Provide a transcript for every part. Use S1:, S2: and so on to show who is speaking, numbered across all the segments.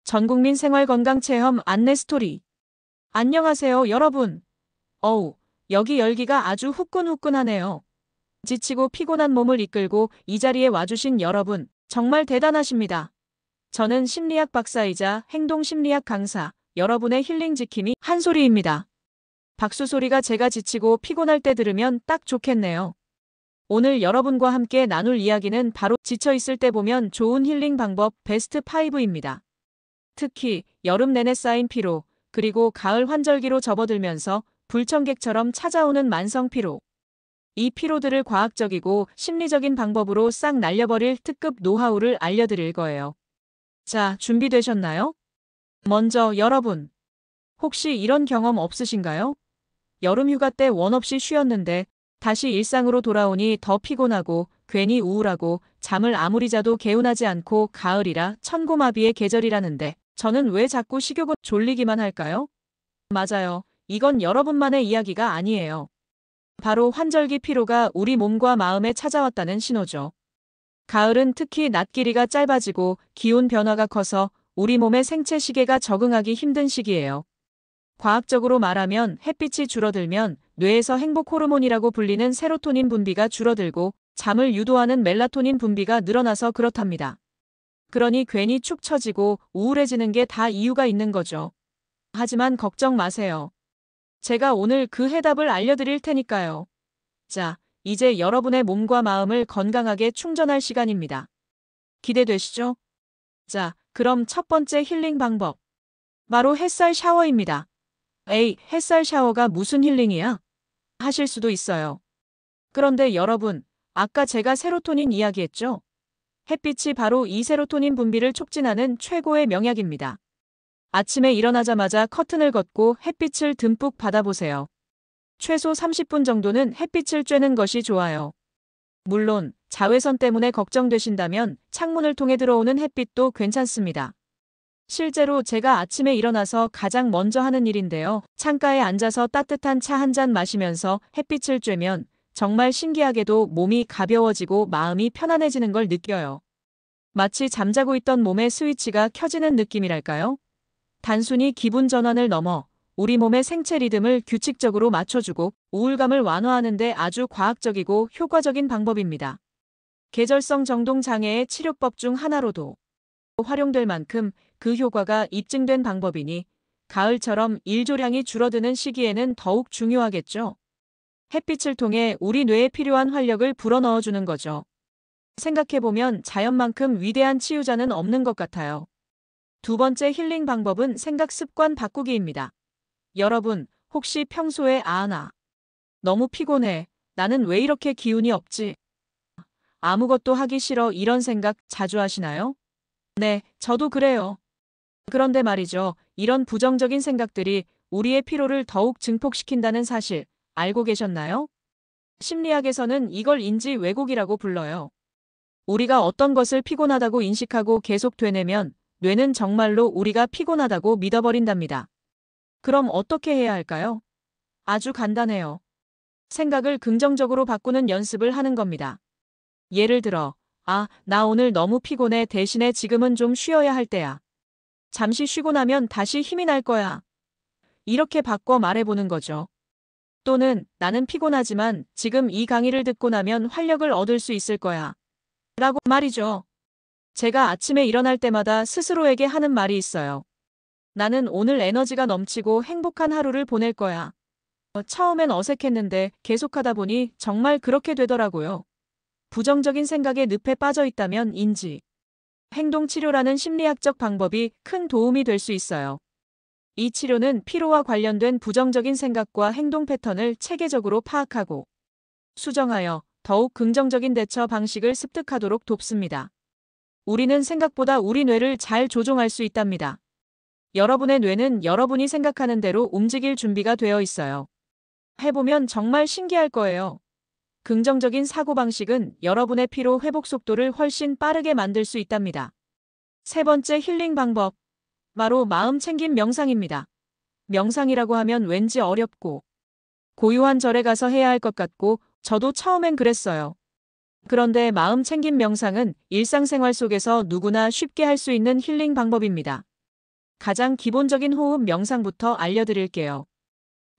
S1: 전국민 생활건강체험 안내 스토리. 안녕하세요, 여러분. 여기 열기가 아주 후끈후끈하네요. 지치고 피곤한 몸을 이끌고 이 자리에 와주신 여러분, 정말 대단하십니다. 저는 심리학 박사이자 행동심리학 강사, 여러분의 힐링 지킴이 한소리입니다. 박수 소리가 제가 지치고 피곤할 때 들으면 딱 좋겠네요. 오늘 여러분과 함께 나눌 이야기는 바로 지쳐있을 때 보면 좋은 힐링 방법 베스트 5입니다. 특히 여름 내내 쌓인 피로, 그리고 가을 환절기로 접어들면서 불청객처럼 찾아오는 만성 피로. 이 피로들을 과학적이고 심리적인 방법으로 싹 날려버릴 특급 노하우를 알려드릴 거예요. 자, 준비되셨나요? 먼저 여러분, 혹시 이런 경험 없으신가요? 여름 휴가 때 원 없이 쉬었는데 다시 일상으로 돌아오니 더 피곤하고 괜히 우울하고 잠을 아무리 자도 개운하지 않고 가을이라 천고마비의 계절이라는데 저는 왜 자꾸 식욕은 졸리기만 할까요? 맞아요. 이건 여러분만의 이야기가 아니에요. 바로 환절기 피로가 우리 몸과 마음에 찾아왔다는 신호죠. 가을은 특히 낮 길이가 짧아지고 기온 변화가 커서 우리 몸의 생체 시계가 적응하기 힘든 시기예요. 과학적으로 말하면 햇빛이 줄어들면 뇌에서 행복 호르몬이라고 불리는 세로토닌 분비가 줄어들고 잠을 유도하는 멜라토닌 분비가 늘어나서 그렇답니다. 그러니 괜히 축 처지고 우울해지는 게 다 이유가 있는 거죠. 하지만 걱정 마세요. 제가 오늘 그 해답을 알려드릴 테니까요. 자, 이제 여러분의 몸과 마음을 건강하게 충전할 시간입니다. 기대되시죠? 자, 그럼 첫 번째 힐링 방법. 바로 햇살 샤워입니다. 에이, 햇살 샤워가 무슨 힐링이야? 하실 수도 있어요. 그런데 여러분, 아까 제가 세로토닌 이야기했죠? 햇빛이 바로 이 세로토닌 분비를 촉진하는 최고의 명약입니다. 아침에 일어나자마자 커튼을 걷고 햇빛을 듬뿍 받아보세요. 최소 30분 정도는 햇빛을 쬐는 것이 좋아요. 물론 자외선 때문에 걱정되신다면 창문을 통해 들어오는 햇빛도 괜찮습니다. 실제로 제가 아침에 일어나서 가장 먼저 하는 일인데요. 창가에 앉아서 따뜻한 차 한 잔 마시면서 햇빛을 쬐면 정말 신기하게도 몸이 가벼워지고 마음이 편안해지는 걸 느껴요. 마치 잠자고 있던 몸의 스위치가 켜지는 느낌이랄까요? 단순히 기분 전환을 넘어 우리 몸의 생체 리듬을 규칙적으로 맞춰주고 우울감을 완화하는 데 아주 과학적이고 효과적인 방법입니다. 계절성 정동 장애의 치료법 중 하나로도 활용될 만큼 그 효과가 입증된 방법이니 가을처럼 일조량이 줄어드는 시기에는 더욱 중요하겠죠. 햇빛을 통해 우리 뇌에 필요한 활력을 불어넣어주는 거죠. 생각해보면 자연만큼 위대한 치유자는 없는 것 같아요. 두 번째 힐링 방법은 생각 습관 바꾸기입니다. 여러분, 혹시 평소에 너무 피곤해. 나는 왜 이렇게 기운이 없지? 아무것도 하기 싫어 이런 생각 자주 하시나요? 네, 저도 그래요. 그런데 말이죠. 이런 부정적인 생각들이 우리의 피로를 더욱 증폭시킨다는 사실 알고 계셨나요? 심리학에서는 이걸 인지 왜곡이라고 불러요. 우리가 어떤 것을 피곤하다고 인식하고 계속 되뇌면 뇌는 정말로 우리가 피곤하다고 믿어버린답니다. 그럼 어떻게 해야 할까요? 아주 간단해요. 생각을 긍정적으로 바꾸는 연습을 하는 겁니다. 예를 들어, 나 오늘 너무 피곤해 대신에 지금은 좀 쉬어야 할 때야. 잠시 쉬고 나면 다시 힘이 날 거야. 이렇게 바꿔 말해보는 거죠. 또는 나는 피곤하지만 지금 이 강의를 듣고 나면 활력을 얻을 수 있을 거야. 라고 말이죠. 제가 아침에 일어날 때마다 스스로에게 하는 말이 있어요. 나는 오늘 에너지가 넘치고 행복한 하루를 보낼 거야. 처음엔 어색했는데 계속하다 보니 정말 그렇게 되더라고요. 부정적인 생각에 늪에 빠져 있다면 행동치료라는 심리학적 방법이 큰 도움이 될 수 있어요. 이 치료는 피로와 관련된 부정적인 생각과 행동 패턴을 체계적으로 파악하고 수정하여 더욱 긍정적인 대처 방식을 습득하도록 돕습니다. 우리는 생각보다 우리 뇌를 잘 조종할 수 있답니다. 여러분의 뇌는 여러분이 생각하는 대로 움직일 준비가 되어 있어요. 해보면 정말 신기할 거예요. 긍정적인 사고방식은 여러분의 피로 회복 속도를 훨씬 빠르게 만들 수 있답니다. 세 번째 힐링 방법. 바로 마음 챙김 명상입니다. 명상이라고 하면 왠지 어렵고 고유한 절에 가서 해야 할 것 같고 저도 처음엔 그랬어요. 그런데 마음 챙김 명상은 일상생활 속에서 누구나 쉽게 할 수 있는 힐링 방법입니다. 가장 기본적인 호흡 명상부터 알려드릴게요.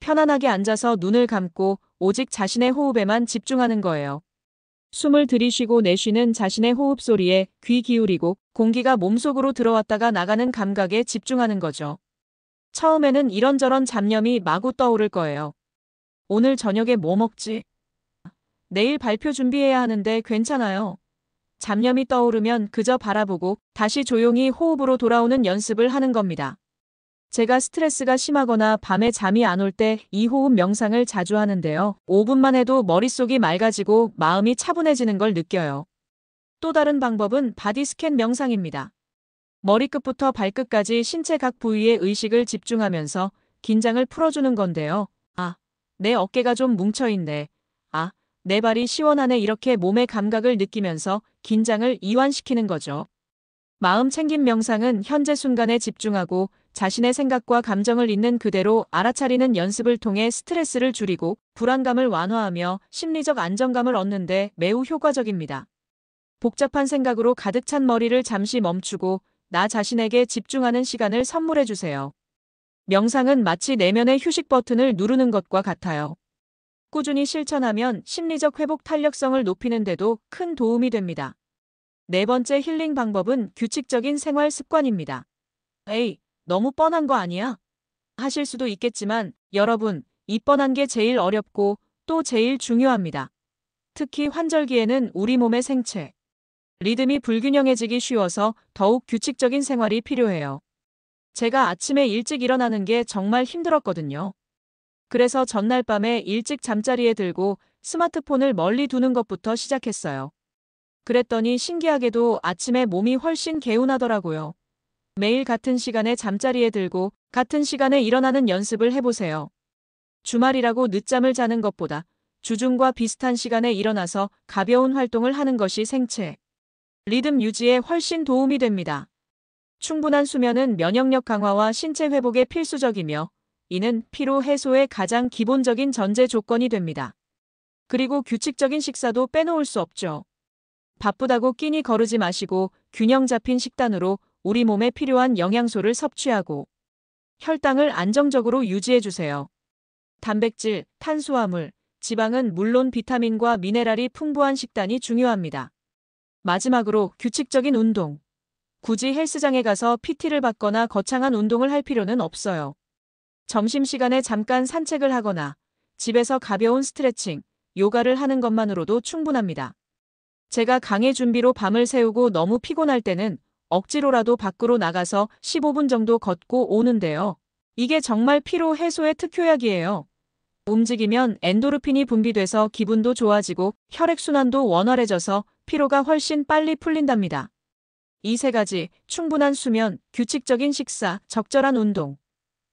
S1: 편안하게 앉아서 눈을 감고 오직 자신의 호흡에만 집중하는 거예요. 숨을 들이쉬고 내쉬는 자신의 호흡 소리에 귀 기울이고 공기가 몸속으로 들어왔다가 나가는 감각에 집중하는 거죠. 처음에는 이런저런 잡념이 마구 떠오를 거예요. 오늘 저녁에 뭐 먹지? 내일 발표 준비해야 하는데 괜찮아요. 잡념이 떠오르면 그저 바라보고 다시 조용히 호흡으로 돌아오는 연습을 하는 겁니다. 제가 스트레스가 심하거나 밤에 잠이 안 올 때 이 호흡 명상을 자주 하는데요. 5분만 해도 머릿속이 맑아지고 마음이 차분해지는 걸 느껴요. 또 다른 방법은 바디 스캔 명상입니다. 머리끝부터 발끝까지 신체 각 부위에 의식을 집중하면서 긴장을 풀어주는 건데요. 아, 내 어깨가 좀 뭉쳐있네. 아, 내 발이 시원하네. 이렇게 몸의 감각을 느끼면서 긴장을 이완시키는 거죠. 마음 챙김 명상은 현재 순간에 집중하고 자신의 생각과 감정을 있는 그대로 알아차리는 연습을 통해 스트레스를 줄이고 불안감을 완화하며 심리적 안정감을 얻는데 매우 효과적입니다. 복잡한 생각으로 가득 찬 머리를 잠시 멈추고 나 자신에게 집중하는 시간을 선물해 주세요. 명상은 마치 내면의 휴식 버튼을 누르는 것과 같아요. 꾸준히 실천하면 심리적 회복 탄력성을 높이는 데도 큰 도움이 됩니다. 네 번째 힐링 방법은 규칙적인 생활 습관입니다. 에이, 너무 뻔한 거 아니야? 하실 수도 있겠지만 여러분, 이 뻔한 게 제일 어렵고 또 제일 중요합니다. 특히 환절기에는 우리 몸의 생체, 리듬이 불균형해지기 쉬워서 더욱 규칙적인 생활이 필요해요. 제가 아침에 일찍 일어나는 게 정말 힘들었거든요. 그래서 전날 밤에 일찍 잠자리에 들고 스마트폰을 멀리 두는 것부터 시작했어요. 그랬더니 신기하게도 아침에 몸이 훨씬 개운하더라고요. 매일 같은 시간에 잠자리에 들고 같은 시간에 일어나는 연습을 해보세요. 주말이라고 늦잠을 자는 것보다 주중과 비슷한 시간에 일어나서 가벼운 활동을 하는 것이 생체, 리듬 유지에 훨씬 도움이 됩니다. 충분한 수면은 면역력 강화와 신체 회복에 필수적이며 이는 피로 해소의 가장 기본적인 전제 조건이 됩니다. 그리고 규칙적인 식사도 빼놓을 수 없죠. 바쁘다고 끼니 거르지 마시고 균형 잡힌 식단으로 우리 몸에 필요한 영양소를 섭취하고 혈당을 안정적으로 유지해주세요. 단백질, 탄수화물, 지방은 물론 비타민과 미네랄이 풍부한 식단이 중요합니다. 마지막으로 규칙적인 운동. 굳이 헬스장에 가서 PT를 받거나 거창한 운동을 할 필요는 없어요. 점심시간에 잠깐 산책을 하거나 집에서 가벼운 스트레칭, 요가를 하는 것만으로도 충분합니다. 제가 강의 준비로 밤을 새우고 너무 피곤할 때는 억지로라도 밖으로 나가서 15분 정도 걷고 오는데요. 이게 정말 피로 해소의 특효약이에요. 움직이면 엔도르핀이 분비돼서 기분도 좋아지고 혈액순환도 원활해져서 피로가 훨씬 빨리 풀린답니다. 이 세 가지, 충분한 수면, 규칙적인 식사, 적절한 운동.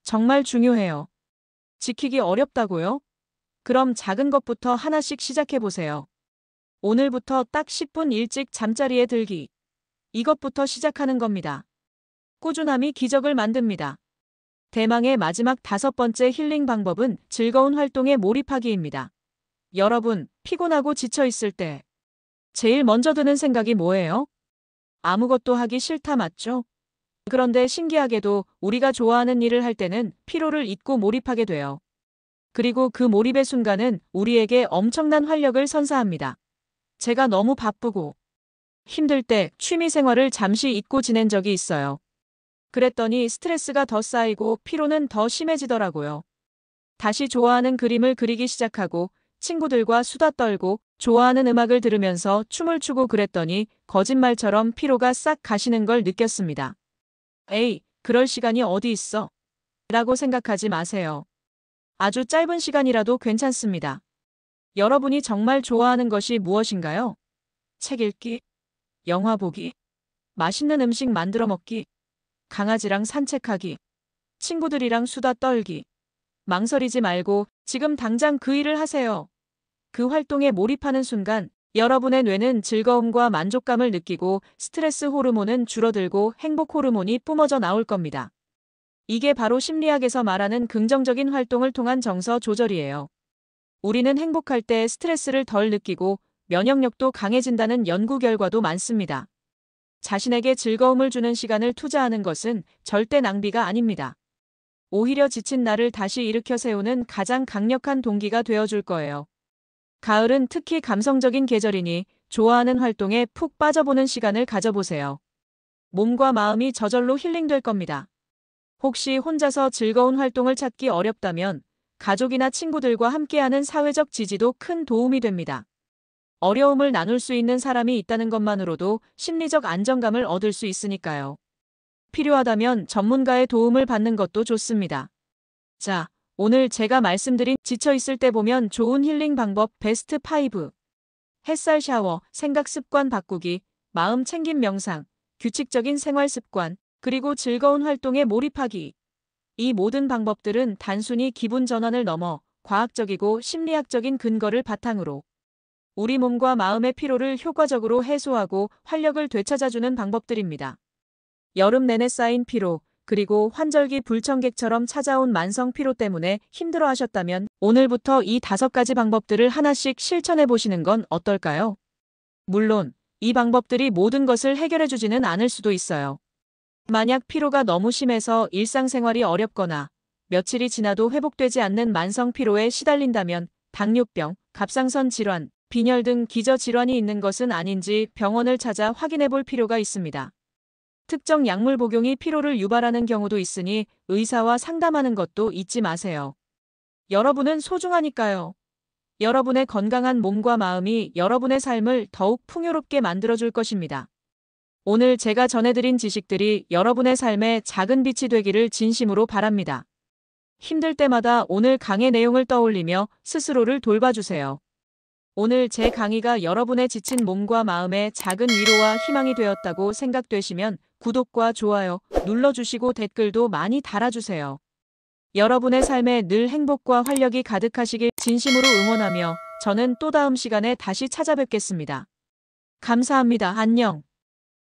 S1: 정말 중요해요. 지키기 어렵다고요? 그럼 작은 것부터 하나씩 시작해보세요. 오늘부터 딱 10분 일찍 잠자리에 들기. 이것부터 시작하는 겁니다. 꾸준함이 기적을 만듭니다. 대망의 마지막 5번째 힐링 방법은 즐거운 활동에 몰입하기입니다. 여러분, 피곤하고 지쳐 있을 때 제일 먼저 드는 생각이 뭐예요? 아무것도 하기 싫다 맞죠? 그런데 신기하게도 우리가 좋아하는 일을 할 때는 피로를 잊고 몰입하게 돼요. 그리고 그 몰입의 순간은 우리에게 엄청난 활력을 선사합니다. 제가 너무 바쁘고 힘들 때 취미 생활을 잠시 잊고 지낸 적이 있어요. 그랬더니 스트레스가 더 쌓이고 피로는 더 심해지더라고요. 다시 좋아하는 그림을 그리기 시작하고 친구들과 수다 떨고 좋아하는 음악을 들으면서 춤을 추고 그랬더니 거짓말처럼 피로가 싹 가시는 걸 느꼈습니다. 에이, 그럴 시간이 어디 있어? 라고 생각하지 마세요. 아주 짧은 시간이라도 괜찮습니다. 여러분이 정말 좋아하는 것이 무엇인가요? 책 읽기, 영화 보기, 맛있는 음식 만들어 먹기, 강아지랑 산책하기, 친구들이랑 수다 떨기. 망설이지 말고 지금 당장 그 일을 하세요. 그 활동에 몰입하는 순간 여러분의 뇌는 즐거움과 만족감을 느끼고 스트레스 호르몬은 줄어들고 행복 호르몬이 뿜어져 나올 겁니다. 이게 바로 심리학에서 말하는 긍정적인 활동을 통한 정서 조절이에요. 우리는 행복할 때 스트레스를 덜 느끼고 면역력도 강해진다는 연구 결과도 많습니다. 자신에게 즐거움을 주는 시간을 투자하는 것은 절대 낭비가 아닙니다. 오히려 지친 나를 다시 일으켜 세우는 가장 강력한 동기가 되어줄 거예요. 가을은 특히 감성적인 계절이니 좋아하는 활동에 푹 빠져보는 시간을 가져보세요. 몸과 마음이 저절로 힐링될 겁니다. 혹시 혼자서 즐거운 활동을 찾기 어렵다면 가족이나 친구들과 함께하는 사회적 지지도 큰 도움이 됩니다. 어려움을 나눌 수 있는 사람이 있다는 것만으로도 심리적 안정감을 얻을 수 있으니까요. 필요하다면 전문가의 도움을 받는 것도 좋습니다. 자, 오늘 제가 말씀드린 지쳐 있을 때 보면 좋은 힐링 방법 베스트 5. 햇살 샤워, 생각 습관 바꾸기, 마음 챙김 명상, 규칙적인 생활 습관, 그리고 즐거운 활동에 몰입하기. 이 모든 방법들은 단순히 기분 전환을 넘어 과학적이고 심리학적인 근거를 바탕으로 우리 몸과 마음의 피로를 효과적으로 해소하고 활력을 되찾아주는 방법들입니다. 여름 내내 쌓인 피로, 그리고 환절기 불청객처럼 찾아온 만성 피로 때문에 힘들어 하셨다면 오늘부터 이 5가지 방법들을 하나씩 실천해 보시는 건 어떨까요? 물론, 이 방법들이 모든 것을 해결해 주지는 않을 수도 있어요. 만약 피로가 너무 심해서 일상생활이 어렵거나 며칠이 지나도 회복되지 않는 만성 피로에 시달린다면 당뇨병, 갑상선 질환, 빈혈 등 기저질환이 있는 것은 아닌지 병원을 찾아 확인해 볼 필요가 있습니다. 특정 약물 복용이 피로를 유발하는 경우도 있으니 의사와 상담하는 것도 잊지 마세요. 여러분은 소중하니까요. 여러분의 건강한 몸과 마음이 여러분의 삶을 더욱 풍요롭게 만들어줄 것입니다. 오늘 제가 전해드린 지식들이 여러분의 삶에 작은 빛이 되기를 진심으로 바랍니다. 힘들 때마다 오늘 강의 내용을 떠올리며 스스로를 돌봐주세요. 오늘 제 강의가 여러분의 지친 몸과 마음에 작은 위로와 희망이 되었다고 생각되시면 구독과 좋아요 눌러주시고 댓글도 많이 달아주세요. 여러분의 삶에 늘 행복과 활력이 가득하시길 진심으로 응원하며 저는 또 다음 시간에 다시 찾아뵙겠습니다. 감사합니다. 안녕.